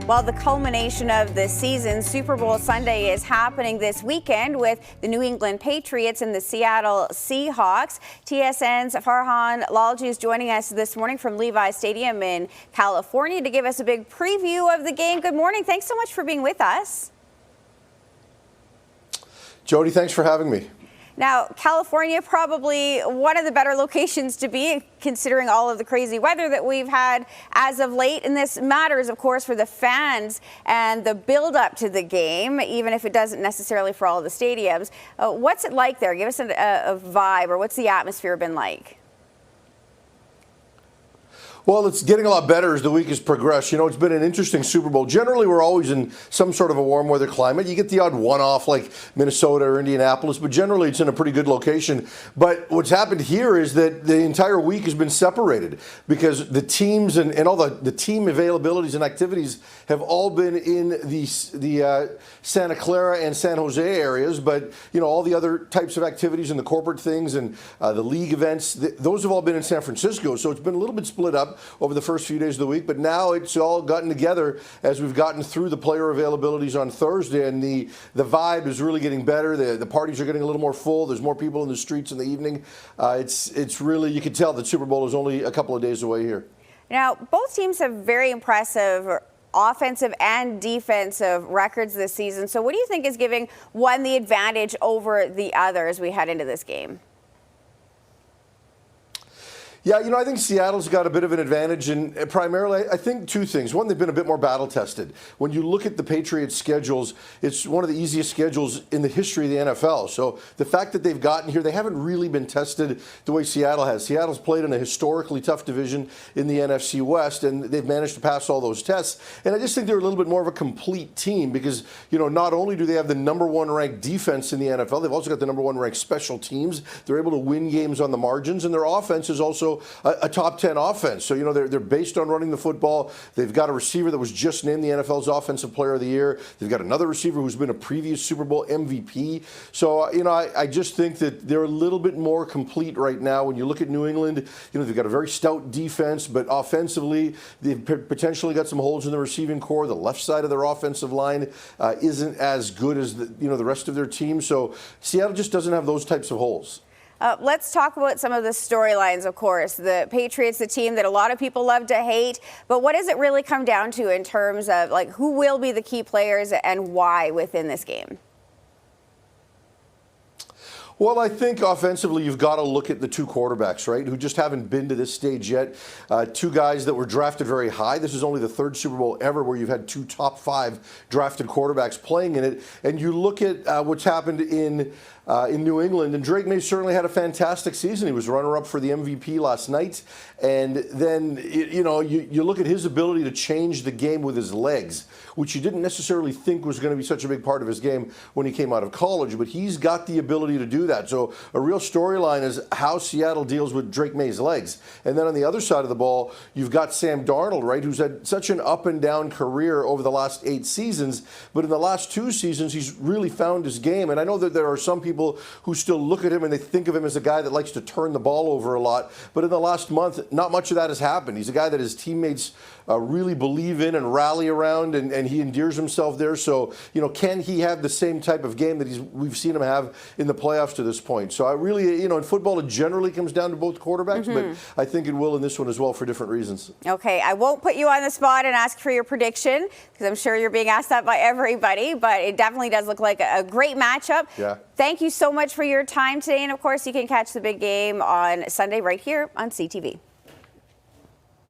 Well, the culmination of the season, Super Bowl Sunday, is happening this weekend with the New England Patriots and the Seattle Seahawks. TSN's Farhan Lalji is joining us this morning from Levi Stadium in California to give us a big preview of the game. Good morning. Thanks so much for being with us. Jody, thanks for having me. Now, California, probably one of the better locations to be, considering all of the crazy weather that we've had as of late. And this matters, of course, for the fans and the build-up to the game, even if it doesn't necessarily for all of the stadiums. What's it like there? Give us a vibe, or what's the atmosphere been like? Well, it's getting a lot better as the week has progressed. You know, it's been an interesting Super Bowl. Generally, we're always in some sort of a warm weather climate. You get the odd one-off like Minnesota or Indianapolis, but generally it's in a pretty good location. But what's happened here is that the entire week has been separated because the teams and all the team availabilities and activities have all been in the Santa Clara and San Jose areas. But, you know, all the other types of activities and the corporate things and the league events, those have all been in San Francisco. So it's been a little bit split up over the first few days of the week, but now it's all gotten together as we've gotten through the player availabilities on Thursday, and the vibe is really getting better. The parties are getting a little more full. There's more people in the streets in the evening. It's really, you can tell that Super Bowl is only a couple of days away here. Now, both teams have very impressive offensive and defensive records this season. So what do you think is giving one the advantage over the other as we head into this game? Yeah, you know, I think Seattle's got a bit of an advantage, and primarily, I think two things. One, they've been a bit more battle-tested. When you look at the Patriots' schedules, it's one of the easiest schedules in the history of the NFL. So the fact that they've gotten here, they haven't really been tested the way Seattle has. Seattle's played in a historically tough division in the NFC West, and they've managed to pass all those tests. And I just think they're a little bit more of a complete team because, you know, not only do they have the #1 ranked defense in the NFL, they've also got the #1 ranked special teams. They're able to win games on the margins, and their offense is also a top 10 offense. So, you know, they're based on running the football. They've got a receiver that was just named the NFL's Offensive Player of the Year. They've got another receiver who's been a previous Super Bowl MVP. So, you know, I just think that they're a little bit more complete right now. When you look at New England, you know, they've got a very stout defense, but offensively, they've potentially got some holes in the receiving core. The left side of their offensive line isn't as good as the rest of their team. So Seattle just doesn't have those types of holes. Let's talk about some of the storylines, of course. The Patriots, the team that a lot of people love to hate. But what does it really come down to in terms of, like, who will be the key players and why within this game? Well, I think offensively, you've got to look at the two quarterbacks, right, who just haven't been to this stage yet. Two guys that were drafted very high. This is only the third Super Bowl ever where you've had two top 5 drafted quarterbacks playing in it. And you look at what's happened in New England, and Drake May certainly had a fantastic season. He was runner-up for the MVP last night. And then, you know, you look at his ability to change the game with his legs, which you didn't necessarily think was going to be such a big part of his game when he came out of college, but he's got the ability to do that. So a real storyline is how Seattle deals with Drake May's legs. And then on the other side of the ball, you've got Sam Darnold, right, who's had such an up-and-down career over the last 8 seasons, but in the last 2 seasons, he's really found his game. And I know that there are some people who still look at him and they think of him as a guy that likes to turn the ball over a lot, but in the last month, not much of that has happened. He's a guy that his teammates really believe in and rally around, and he endears himself there. So, you know, can he have the same type of game that we've seen him have in the playoffs to this point? So I really, you know, in football, it generally comes down to both quarterbacks, but I think it will in this one as well for different reasons. Okay, I won't put you on the spot and ask for your prediction because I'm sure you're being asked that by everybody, but it definitely does look like a great matchup. Yeah. Thank you so much for your time today, and of course, you can catch the big game on Sunday right here on CTV.